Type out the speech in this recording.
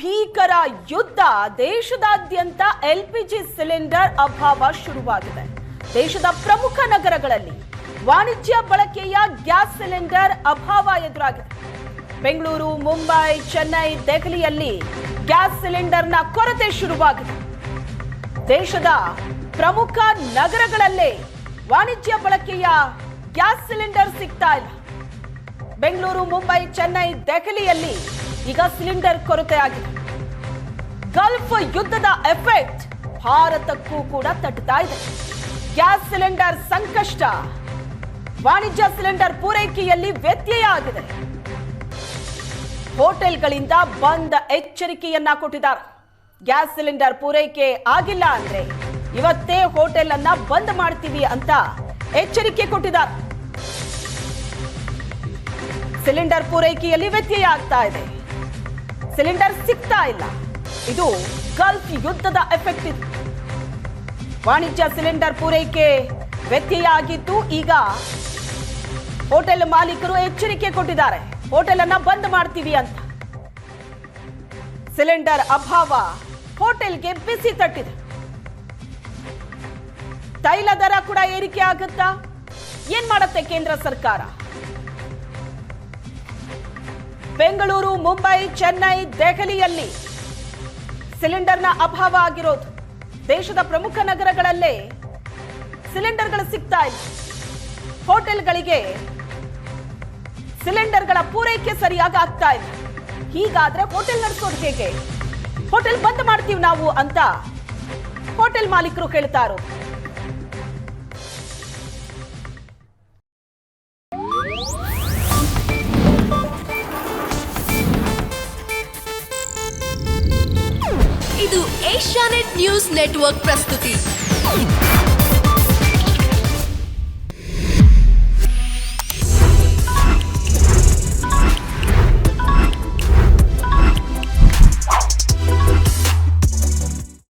ಭೀಕರ ಯುದ್ಧ. ದೇಶದಾದ್ಯಂತ ಎಲ್ಪಿಜಿ ಸಿಲಿಂಡರ್ ಅಭಾವ ಶುರುವಾಗಿದೆ. ದೇಶದ ಪ್ರಮುಖ ನಗರಗಳಲ್ಲಿ ವಾಣಿಜ್ಯ ಬಳಕೆಯ ಗ್ಯಾಸ್ ಸಿಲಿಂಡರ್ ಅಭಾವ ಎದುರಾಗಿದೆ. ಬೆಂಗಳೂರು, ಮುಂಬೈ, ಚೆನ್ನೈ, ದೆಹಲಿಯಲ್ಲಿ ಗ್ಯಾಸ್ ಸಿಲಿಂಡರ್ನ ಕೊರತೆ ಶುರುವಾಗಿದೆ. ದೇಶದ ಪ್ರಮುಖ ನಗರಗಳಲ್ಲೇ ವಾಣಿಜ್ಯ ಬಳಕೆಯ ಗ್ಯಾಸ್ ಸಿಲಿಂಡರ್ ಸಿಗ್ತಾ ಇಲ್ಲ. ಬೆಂಗಳೂರು, ಮುಂಬೈ, ಚೆನ್ನೈ, ದೆಹಲಿಯಲ್ಲಿ ಈಗ ಸಿಲಿಂಡರ್ ಕೊರತೆ ಆಗಿದೆ. ಗಲ್ಫ್ ಯುದ್ಧದ ಎಫೆಕ್ಟ್ ಭಾರತಕ್ಕೂ ಕೂಡ ತಟ್ಟುತ್ತಾ ಇದೆ. ಗ್ಯಾಸ್ ಸಿಲಿಂಡರ್ ಸಂಕಷ್ಟ, ವಾಣಿಜ್ಯ ಸಿಲಿಂಡರ್ ಪೂರೈಕೆಯಲ್ಲಿ ವ್ಯತ್ಯಯ ಆಗಿದೆ. ಹೋಟೆಲ್ಗಳಿಂದ ಬಂದ್ ಎಚ್ಚರಿಕೆಯನ್ನ ಕೊಟ್ಟಿದ್ದಾರೆ. ಗ್ಯಾಸ್ ಸಿಲಿಂಡರ್ ಪೂರೈಕೆ ಆಗಿಲ್ಲ ಅಂದ್ರೆ ಇವತ್ತೇ ಹೋಟೆಲ್ ಅನ್ನ ಬಂದ್ ಮಾಡ್ತೀವಿ ಅಂತ ಎಚ್ಚರಿಕೆ ಕೊಟ್ಟಿದ್ದಾರೆ. ಸಿಲಿಂಡರ್ ಪೂರೈಕೆಯಲ್ಲಿ ವ್ಯತ್ಯಯ ಆಗ್ತಾ ಇದೆ. ಸಿಲಿಂಡರ್ ಸಿಗ್ತಾ ಇಲ್ಲ. ಇದು ಗಲ್ಫ್ ಯುದ್ಧದ ಎಫೆಕ್ಟ್ ಇದೆ. ವಾಣಿಜ್ಯ ಸಿಲಿಂಡರ್ ಪೂರೈಕೆ ವ್ಯತ್ಯಯ ಆಗಿದ್ದು ಈಗ ಹೋಟೆಲ್ ಮಾಲೀಕರು ಎಚ್ಚರಿಕೆ ಕೊಟ್ಟಿದ್ದಾರೆ. ಹೋಟೆಲ್ ಅನ್ನ ಬಂದ್ ಮಾಡ್ತೀವಿ ಅಂತ. ಸಿಲಿಂಡರ್ ಅಭಾವ ಹೋಟೆಲ್ಗೆ ಬಿಸಿ ತಟ್ಟಿದೆ. ತೈಲ ದರ ಕೂಡ ಏರಿಕೆ ಆಗುತ್ತಾ? ಏನ್ ಮಾಡುತ್ತೆ ಕೇಂದ್ರ ಸರ್ಕಾರ? ಬೆಂಗಳೂರು, ಮುಂಬೈ, ಚೆನ್ನೈ, ದೆಹಲಿಯಲ್ಲಿ ಸಿಲಿಂಡರ್ನ ಅಭಾವ ಆಗಿರೋದು. ದೇಶದ ಪ್ರಮುಖ ನಗರಗಳಲ್ಲೇ ಸಿಲಿಂಡರ್ಗಳು ಸಿಗ್ತಾ ಇಲ್ಲ. ಹೋಟೆಲ್ಗಳಿಗೆ ಸಿಲಿಂಡರ್ಗಳ ಪೂರೈಕೆ ಸರಿಯಾಗಿ ಆಗ್ತಾ ಇಲ್ಲ. ಹೀಗಾದ್ರೆ ಹೋಟೆಲ್ ನಡೆಸೋದು ಹೇಗೆ? ಹೋಟೆಲ್ ಬಂದ್ ಮಾಡ್ತೀವಿ ನಾವು ಅಂತ ಹೋಟೆಲ್ ಮಾಲೀಕರು ಹೇಳ್ತಾ ಇರೋದು. ಇದು ಏಷ್ಯಾನೆಟ್ ನ್ಯೂಸ್ ನೆಟ್ವರ್ಕ್ ಪ್ರಸ್ತುತಿ.